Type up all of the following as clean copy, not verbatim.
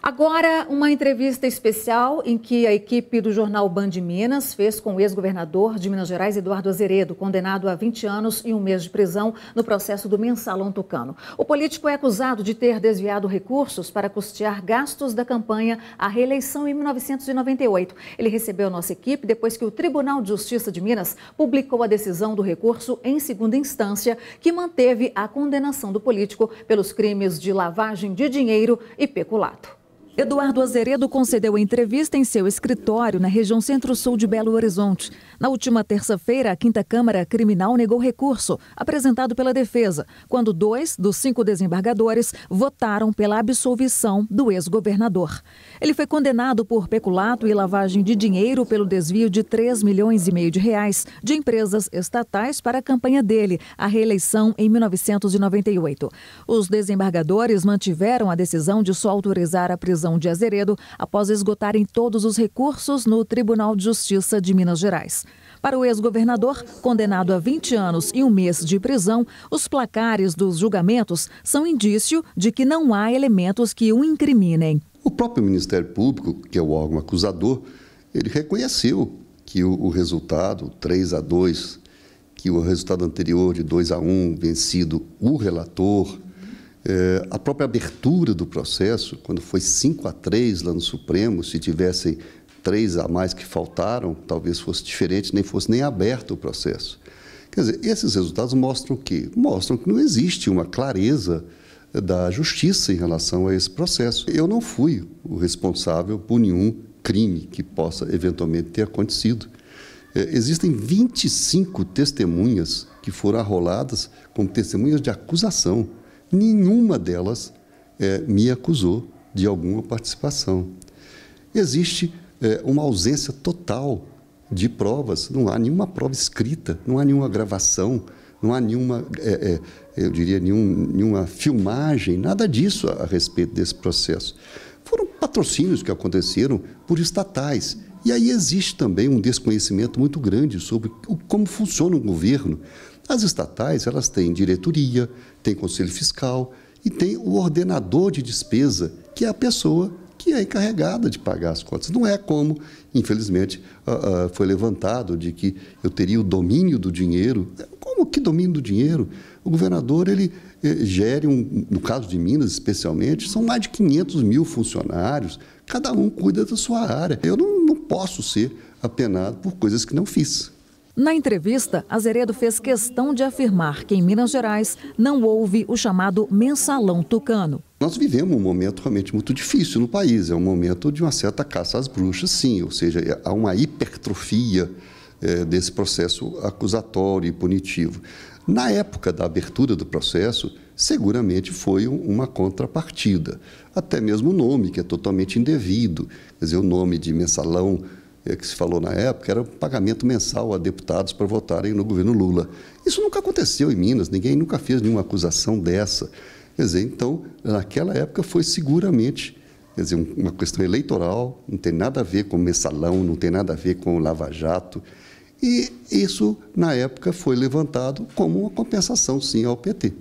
Agora, uma entrevista especial em que a equipe do jornal Band Minas fez com o ex-governador de Minas Gerais, Eduardo Azeredo, condenado a 20 anos e 1 mês de prisão no processo do Mensalão Tucano. O político é acusado de ter desviado recursos para custear gastos da campanha à reeleição em 1998. Ele recebeu a nossa equipe depois que o Tribunal de Justiça de Minas publicou a decisão do recurso em segunda instância, que manteve a condenação do político pelos crimes de lavagem de dinheiro e peculato. Eduardo Azeredo concedeu entrevista em seu escritório na região Centro-Sul de Belo Horizonte. Na última terça-feira, a 5ª Câmara Criminal negou recurso apresentado pela defesa, quando 2 dos 5 desembargadores votaram pela absolvição do ex-governador. Ele foi condenado por peculato e lavagem de dinheiro pelo desvio de 3,5 milhões de reais de empresas estatais para a campanha dele, a reeleição em 1998. Os desembargadores mantiveram a decisão de só autorizar a prisão de Azeredo após esgotarem todos os recursos no Tribunal de Justiça de Minas Gerais. Para o ex-governador, condenado a 20 anos e 1 mês de prisão, os placares dos julgamentos são indício de que não há elementos que o incriminem. O próprio Ministério Público, que é o órgão acusador, ele reconheceu que o resultado 3-2, que o resultado anterior de 2-1, vencido o relator, a própria abertura do processo, quando foi 5-3 lá no Supremo, se tivessem 3 a mais que faltaram, talvez fosse diferente, nem fosse nem aberto o processo. Quer dizer, esses resultados mostram o quê? Mostram que não existe uma clareza da justiça em relação a esse processo. Eu não fui o responsável por nenhum crime que possa eventualmente ter acontecido. Existem 25 testemunhas que foram arroladas como testemunhas de acusação. Nenhuma delas me acusou de alguma participação. Existe uma ausência total de provas, não há nenhuma prova escrita, não há nenhuma gravação, não há nenhuma, nenhuma filmagem, nada disso a respeito desse processo. Foram patrocínios que aconteceram por estatais. E aí existe também um desconhecimento muito grande sobre como funciona o governo. As estatais, elas têm diretoria, têm conselho fiscal e tem o ordenador de despesa, que é a pessoa que é encarregada de pagar as contas. Não é como, infelizmente, foi levantado de que eu teria o domínio do dinheiro. Como que domínio do dinheiro? O governador, ele gere, no caso de Minas especialmente, são mais de 500 mil funcionários, cada um cuida da sua área. Eu não posso ser apenado por coisas que não fiz. Na entrevista, Azeredo fez questão de afirmar que em Minas Gerais não houve o chamado Mensalão Tucano. Nós vivemos um momento realmente muito difícil no país, é um momento de uma certa caça às bruxas, sim, ou seja, há uma hipertrofia desse processo acusatório e punitivo. Na época da abertura do processo, seguramente foi uma contrapartida, até mesmo o nome, que é totalmente indevido, quer dizer, o nome de mensalão que se falou na época era o pagamento mensal a deputados para votarem no governo Lula. Isso nunca aconteceu em Minas, ninguém nunca fez nenhuma acusação dessa. Quer dizer, então, naquela época foi seguramente, quer dizer, uma questão eleitoral, não tem nada a ver com mensalão, não tem nada a ver com Lava Jato. E isso, na época, foi levantado como uma compensação, sim, ao PT.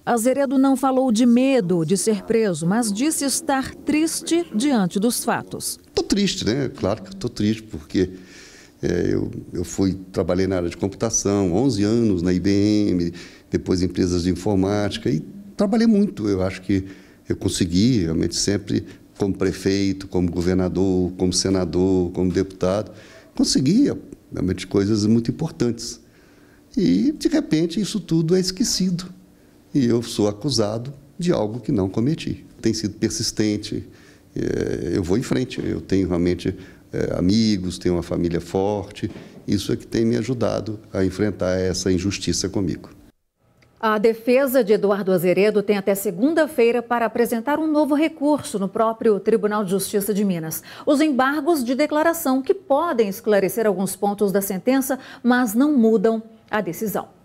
Azeredo não falou de medo de ser preso, mas disse estar triste diante dos fatos. Estou triste, né? Claro que estou triste, porque eu trabalhei na área de computação, 11 anos na IBM, depois em empresas de informática, e trabalhei muito. Eu acho que eu consegui, realmente, sempre, como prefeito, como governador, como senador, como deputado, consegui, realmente, coisas muito importantes. E, de repente, isso tudo é esquecido. E eu sou acusado de algo que não cometi. Tem sido persistente, eu vou em frente. Eu tenho realmente amigos, tenho uma família forte. Isso é que tem me ajudado a enfrentar essa injustiça comigo. A defesa de Eduardo Azeredo tem até segunda-feira para apresentar um novo recurso no próprio Tribunal de Justiça de Minas. Os embargos de declaração, que podem esclarecer alguns pontos da sentença, mas não mudam a decisão.